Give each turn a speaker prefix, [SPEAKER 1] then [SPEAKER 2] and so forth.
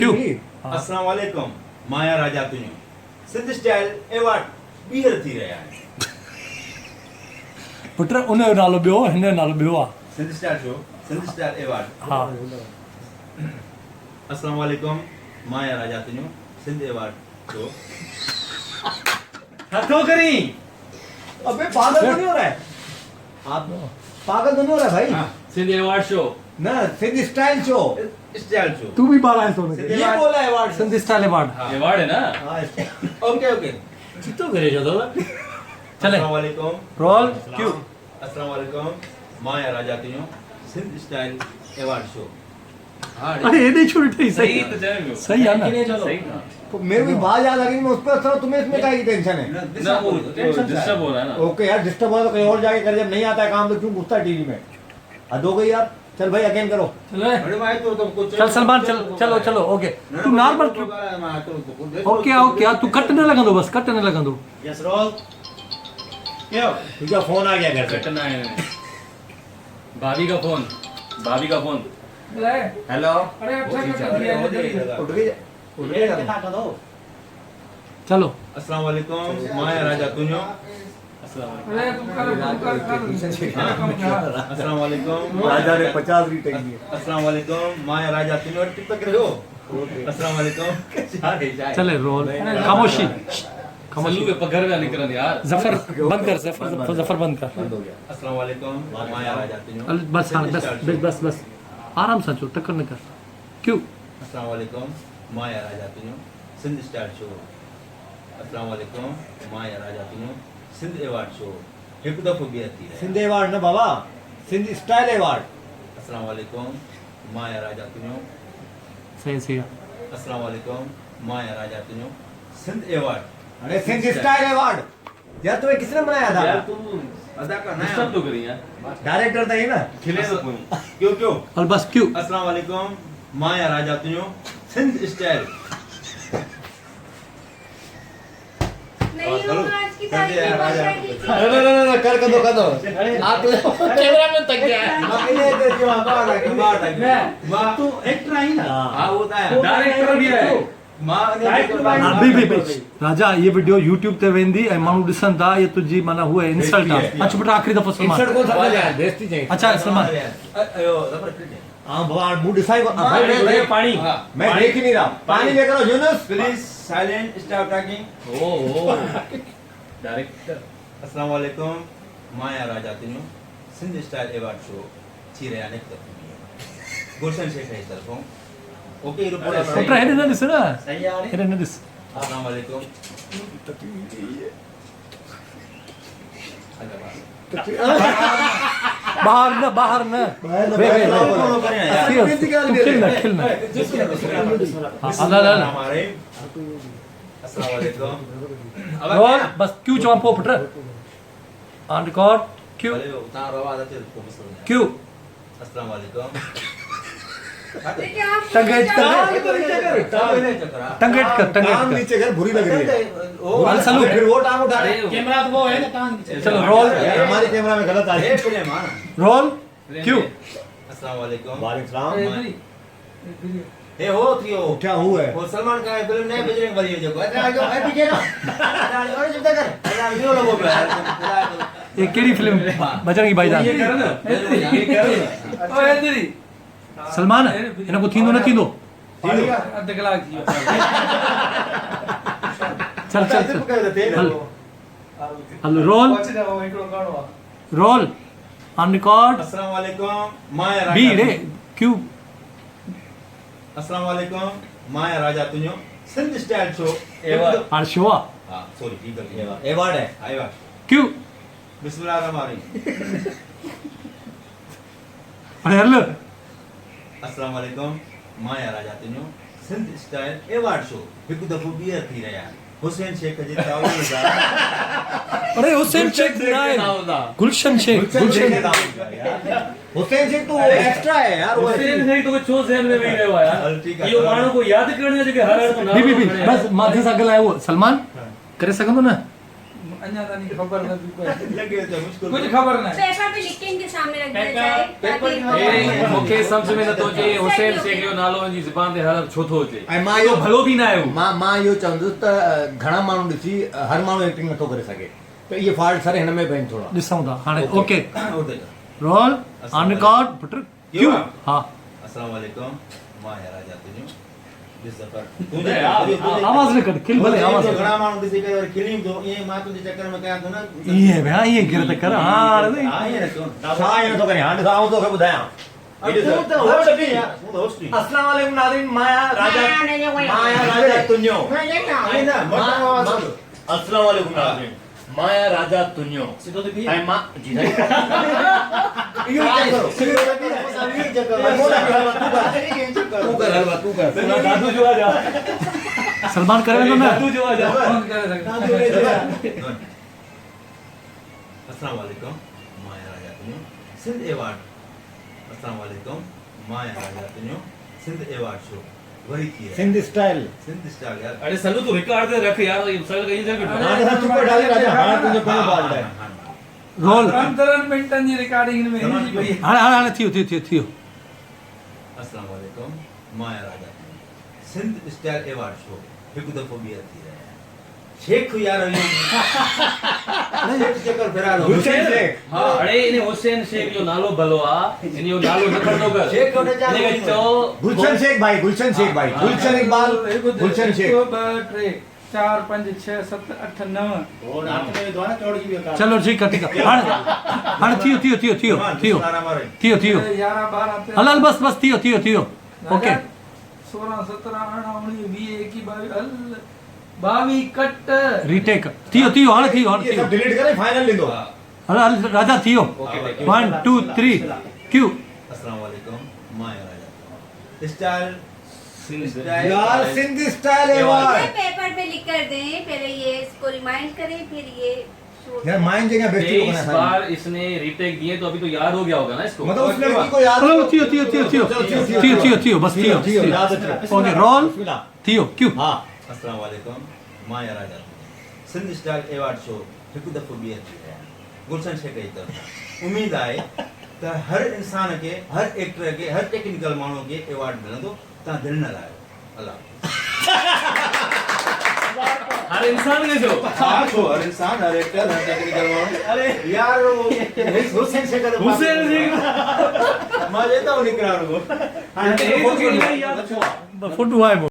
[SPEAKER 1] क्यों
[SPEAKER 2] अस्सलाम वालेकुम माया राजा तुझो सिंध स्टाइल एवार्ड ॿीहर थी रहिया आहिनि
[SPEAKER 1] पुट उन जो नालो ॿियो हिन जो नालो ॿियो आहे
[SPEAKER 2] Sindh style show Sindh style award
[SPEAKER 1] हा
[SPEAKER 2] अस्सलाम वालेकुम माया राजा तुझो सिंध एवार्ड शो
[SPEAKER 3] हथों करी
[SPEAKER 4] अबे पागल तो नहीं हो रहा है आप पागल तो नहीं हो रहा है भाई
[SPEAKER 3] सिंध अवार्ड शो
[SPEAKER 4] ना Sindh style show
[SPEAKER 2] style show
[SPEAKER 1] तू भी बारह है सोने
[SPEAKER 2] सिंध
[SPEAKER 4] ये बोला है award
[SPEAKER 1] Sindhi style award
[SPEAKER 3] award है ना
[SPEAKER 4] हाँ
[SPEAKER 2] ओके ओके
[SPEAKER 3] कितो करे जातो
[SPEAKER 1] चले
[SPEAKER 2] अस्सलाम वालेकुम
[SPEAKER 1] रोल क्यों
[SPEAKER 2] अस्सलाम वालेकुम माया राजा तुझो सिंध स्टाइल एवार्ड शो
[SPEAKER 1] अरे ये नहीं छुट्टी
[SPEAKER 3] सही
[SPEAKER 1] सही
[SPEAKER 3] तो जाएंगे
[SPEAKER 1] सही है ना
[SPEAKER 3] सही था
[SPEAKER 4] तो मेरे को बात याद आ गई मैं उस पर असर तुम्हें इसमें क्या की टेंशन है
[SPEAKER 3] ना वो डिस्टर्ब हो रहा है ना
[SPEAKER 4] ओके यार डिस्टर्ब हो तो कहीं और जाके कर जब नहीं आता है काम तो क्यों घुसता है टीवी में हद हो गई यार चल भाई अगेन करो
[SPEAKER 2] बड़े भाई तो कुछ
[SPEAKER 1] चल सलमान चल चलो चलो ओके तू नॉर्मल ओके ओके तू कट न लगंदो बस कट न लगंदो
[SPEAKER 2] यस रोल क्यों
[SPEAKER 4] तुझा फोन आ गया घर से
[SPEAKER 3] कटना है भाभी का फोन
[SPEAKER 2] हेलो
[SPEAKER 4] उठ गई
[SPEAKER 1] चलो
[SPEAKER 2] अस्सलाम वालेकुम माया राजा तुझो अस्सलाम वालेकुम
[SPEAKER 4] राजा ने 50 रीटेक दिए
[SPEAKER 2] अस्सलाम वालेकुम माया राजा तुझो टिक रहे हो अस्सलाम वालेकुम
[SPEAKER 1] चले रोल खामोशी
[SPEAKER 3] खामोशी पे पकड़ में निकल यार
[SPEAKER 1] जफर बंद कर जफर बंद कर
[SPEAKER 2] अस्सलाम वालेकुम माया राजा तुझो
[SPEAKER 1] बस हाँ बस बस बस बस आराम से चल टक्कर न कर क्यों
[SPEAKER 2] अस्सलाम वालेकुम माया राजा तुझो सिंध स्टार शो अस्सलाम वालेकुम माया राजा तुझो सिंध एवार्ड शो एक दफ़ो ॿीहर थी रहिया
[SPEAKER 4] सिंध अवार्ड ना बाबा सिंध स्टाइल अवार्ड
[SPEAKER 2] अस्सलाम वालेकुम माया राजा तुझो
[SPEAKER 1] सही सही है
[SPEAKER 2] अस्सलाम वालेकुम माया राजा तुझो सिंध एवार्ड
[SPEAKER 4] अरे सिंध स्टाइल अवार्ड यार तुम्हें किसने बनाया था
[SPEAKER 3] यार तू
[SPEAKER 2] अदा का
[SPEAKER 3] डिस्टर्ब तो करी यार
[SPEAKER 4] डायरेक्टर था ये ना
[SPEAKER 3] खिले तो कोई
[SPEAKER 2] क्यों क्यों
[SPEAKER 1] और बस क्यों
[SPEAKER 2] अस्सलाम वालेकुम माया राजा तुझो सिंध स्टाइल
[SPEAKER 5] नहीं होगा आज की तारीख में बहुत बैठी थी।
[SPEAKER 4] ना कर दो आप
[SPEAKER 3] कैमरा में तक गया
[SPEAKER 2] तू एक्टर आई ना हाँ वो तो है
[SPEAKER 3] डायरेक्टर भी है
[SPEAKER 1] भी राजा ये वीडियो YouTube ते वेंदी ऐं माण्हू ॾिसनि था ये तुंहिंजी माना हुआ इंसल्ट आहे अच्छा बेटा आखिरी दफ़ो सलमान
[SPEAKER 4] इंसर्ट कौन समझ आया बेइज्जती चाहिए
[SPEAKER 1] अच्छा सलमान
[SPEAKER 2] अयो जबर प्लीज
[SPEAKER 4] हां भगवान मूड डिसाइड भाई मैं
[SPEAKER 3] पानी
[SPEAKER 4] मैं देख ही नहीं रहा पानी लेकर आओ Yunus
[SPEAKER 2] please silent stop talking
[SPEAKER 3] oh director
[SPEAKER 2] अस्सलाम वालेकुम माया राजा तुझो सिंध स्टाइल एवार्ड शो थी रहिया आहिनि हिकु दफ़ो गुलशन शेख जी तरफ़ों ओके
[SPEAKER 1] बेटा हेॾे न ॾिस न
[SPEAKER 2] सही आहे
[SPEAKER 1] हेॾे न ॾिस
[SPEAKER 2] अस्सलाम वालेकुम
[SPEAKER 1] बाहर न खिलना
[SPEAKER 2] हमारे अस्सलाम वालेकुम
[SPEAKER 1] रोल बस क्यों चवां पोइ पुट ऑन रिकॉर्ड क्यों
[SPEAKER 2] तव्हां आवाज़ अचे थो मसलो न
[SPEAKER 1] क्यों
[SPEAKER 2] अस्सलाम वालेकुम
[SPEAKER 5] देखिए आप
[SPEAKER 1] टंगेट कर
[SPEAKER 4] टांग नीचे कर बुरी लग रही है
[SPEAKER 1] सलू
[SPEAKER 4] फिर वो टांग उठा रहे
[SPEAKER 3] कैमरा तो वो है ना टांग
[SPEAKER 1] चलो रोल
[SPEAKER 4] हमारे कैमरा में गलत आ रही है
[SPEAKER 1] रोल क्यों
[SPEAKER 2] अस्सलाम वालेकुम
[SPEAKER 4] वालेकुम सलाम
[SPEAKER 2] हे हो थियो
[SPEAKER 4] क्या हुआ है
[SPEAKER 2] वो सलमान खान की फिल्म नए बजरंग बली जो अरे आगे ए पीछे ना अरे चुप कर अरे वीडियो लोगो पे
[SPEAKER 1] ये केड़ी फिल्म बजरंगी भाईजान
[SPEAKER 3] ये कर ना ये कर ना ओए तेरी
[SPEAKER 1] सलमान हिन को थींदो न थींदो
[SPEAKER 3] अध कलाक थी
[SPEAKER 1] चल हल रोल ऑन रिकॉर्ड
[SPEAKER 2] अस्सलाम वालेकुम माया राजा
[SPEAKER 1] बी रे क्यों
[SPEAKER 2] अस्सलाम वालेकुम माया राजा तुझो सिंध स्टाइल शो
[SPEAKER 1] आर शोआ
[SPEAKER 2] हां सॉरी ठीक है
[SPEAKER 4] अवार्ड है
[SPEAKER 2] आइवा
[SPEAKER 1] क्यों
[SPEAKER 2] बिस्मिल्लाहिर्रहमानिर्रहीम
[SPEAKER 1] अरे हल
[SPEAKER 2] अस्सलाम वालेकुम माया राजा तुझो सिंध स्टाइल एवार्ड शो हिकु दफ़ो ॿीहर थी रहिया आहिनि हुसैन शेख जे ताऊन जा
[SPEAKER 1] अरे हुसैन शेख गुलशन शेख
[SPEAKER 4] हुसैन सिंह तो एक्स्ट्रा है यार वो
[SPEAKER 3] हुसैन सिंह तो छो ज़हन में वेही रहियो आहे यार
[SPEAKER 2] ठीक आहे
[SPEAKER 3] इहो माण्हू को यादि करण जे के हर हर को नालो
[SPEAKER 1] बी बस माथे सां ॻाल्हाए उहो सलमान करे सघंदो न
[SPEAKER 3] अन्या तानी खबर न भी कोई
[SPEAKER 2] लगे तो मुश्किल
[SPEAKER 3] कुछ खबर नहीं
[SPEAKER 5] पेपर पे लिख के इनके सामने रख देना चाहिए
[SPEAKER 2] पेपर
[SPEAKER 5] ताकि
[SPEAKER 3] ए
[SPEAKER 5] वो-
[SPEAKER 3] मूंखे सम्झ में नथो अचे हुसैन शेख जो नालो जी ज़बान ते हर छो थो अचे
[SPEAKER 4] ऐं मां
[SPEAKER 3] इहो
[SPEAKER 4] इहो
[SPEAKER 3] भलो बि न आहे
[SPEAKER 4] मां मां इहो चवंदुसि त घणा माण्हू ॾिसी हर माण्हू एक्टिंग नथो करे सघे त इहे फॉल्ट सर हिन में बि आहिनि थोरा
[SPEAKER 1] ॾिसूं था हाणे ओके
[SPEAKER 2] उते
[SPEAKER 1] रोल ऑन रिकॉर्ड पुट क्यों हा
[SPEAKER 2] अस्सलाम वालेकुम मां या राजा तुंहिंजो जिस दफ़ा
[SPEAKER 1] आवाज़ न कढ खिल भले आवाज़ न
[SPEAKER 2] घणा माण्हू ॾिसी करे वरी खिलियूं थो ईअं मां तुंहिंजे चक्कर में कयां थो न
[SPEAKER 1] कढ ईअं भया ईअं गिर त कर हा
[SPEAKER 2] ईअं न कयो
[SPEAKER 4] छा ईअं नथो करे हाणे ॾिसां आउं तोखे ॿुधायां अस्सलाम वालेकुम नाज़रीन माया राजा तुंहिंजो अस्सलाम वालेकुम नाज़रीन माया राजा तुंहिंजो ऐं मां जी तू कर हलवा तू कर
[SPEAKER 3] दादू जो आ जा
[SPEAKER 1] सलमान करे वेंदो न
[SPEAKER 3] दादू जो आ जा फोन करे सघे
[SPEAKER 2] अस्सलाम वालेकुम मां या राजा तुंहिंजो सिंध एवार्ड अस्सलाम वालेकुम मां या राजा तुंहिंजो सिंध एवार्ड शो वरी थी है
[SPEAKER 4] सिंध स्टाइल
[SPEAKER 2] सिंध स्टाइल यार
[SPEAKER 3] अरे सलू तू रिकॉर्ड ते रख यार ये सर कहीं से
[SPEAKER 4] हाणे हाणे चुप डाले राजा हाणे तुंहिंजो पहिरियों फॉल्ट आहे
[SPEAKER 1] रोल
[SPEAKER 3] 15 मिंटन जी रिकॉर्डिंग में हिन जी पई
[SPEAKER 1] हाणे थियो
[SPEAKER 2] अस्सलाम वालेकुम मां या राजा तुंहिंजो सिंध स्टाइल एवार्ड शो हिकु दफ़ो ॿीहर थी रहिया आहिनि शेख यार शेख चक्कर फिरा रहो
[SPEAKER 4] हुसैन शेख
[SPEAKER 3] हां अरे इने हुसैन शेख जो नालो भलो आ इन जो नालो न खणो कर
[SPEAKER 2] शेख होने जा
[SPEAKER 3] इने चो
[SPEAKER 4] गुलशन शेख भाई गुलशन शेख भाई गुलशन इकबाल गुलशन शेख
[SPEAKER 3] 2 3 4 5 6 7 8 9
[SPEAKER 1] चलो ठीक है हाणे थियो
[SPEAKER 3] 11 12
[SPEAKER 1] हल बस थियो ओके
[SPEAKER 3] 16 17 18 19 20 21 22 कट
[SPEAKER 1] रीटेक थियो हाणे
[SPEAKER 4] ये सब
[SPEAKER 1] थियो
[SPEAKER 4] डिलीट करे फाइनल लिंदो
[SPEAKER 1] हल राजा थियो 1 2 3 क्यों
[SPEAKER 2] अस्सलाम वालेकुम मां या राजा स्टाइल
[SPEAKER 4] यार सिंध स्टाइल एवार्ड
[SPEAKER 5] ये पेपर पे लिख कर दें पहले ये इसको रिमाइंड करें फिर ये shoot
[SPEAKER 4] यार माइंड जगह बेइज्जती को
[SPEAKER 3] इस
[SPEAKER 4] करना
[SPEAKER 3] बार इसने रीटेक दिए तो अभी तो याद हो गया होगा ना इसको
[SPEAKER 4] मतलब उस लड़की को याद
[SPEAKER 1] चलो थियो बस थियो
[SPEAKER 4] याद रखो
[SPEAKER 1] ओके रोल
[SPEAKER 4] बिस्मिल्लाह
[SPEAKER 1] थियो क्यों
[SPEAKER 4] हां
[SPEAKER 2] अस्सलाम वालेकुम मां या राजा सिंध स्टाइल एवार्ड शो हिकु दफ़ो ॿीहर थी रहिया आहिनि गुलशन शेख जी तरफ़ उम्मीद आहे त हर इंसान खे हर एक्टर खे हर टेक्निकल माण्हू खे एवार्ड मिलंदो तव्हां दिलि न लायो अल्लाह
[SPEAKER 3] हर इंसान के जो
[SPEAKER 2] हाँ छो हर इंसान हर एक्टर हर टेक्निकल माण्हू अरे यार हुसैन शेख
[SPEAKER 3] हुसैन शेख
[SPEAKER 2] मां चवंदा निकिरा रुगो
[SPEAKER 3] हाणे
[SPEAKER 1] फुट हुआ है वो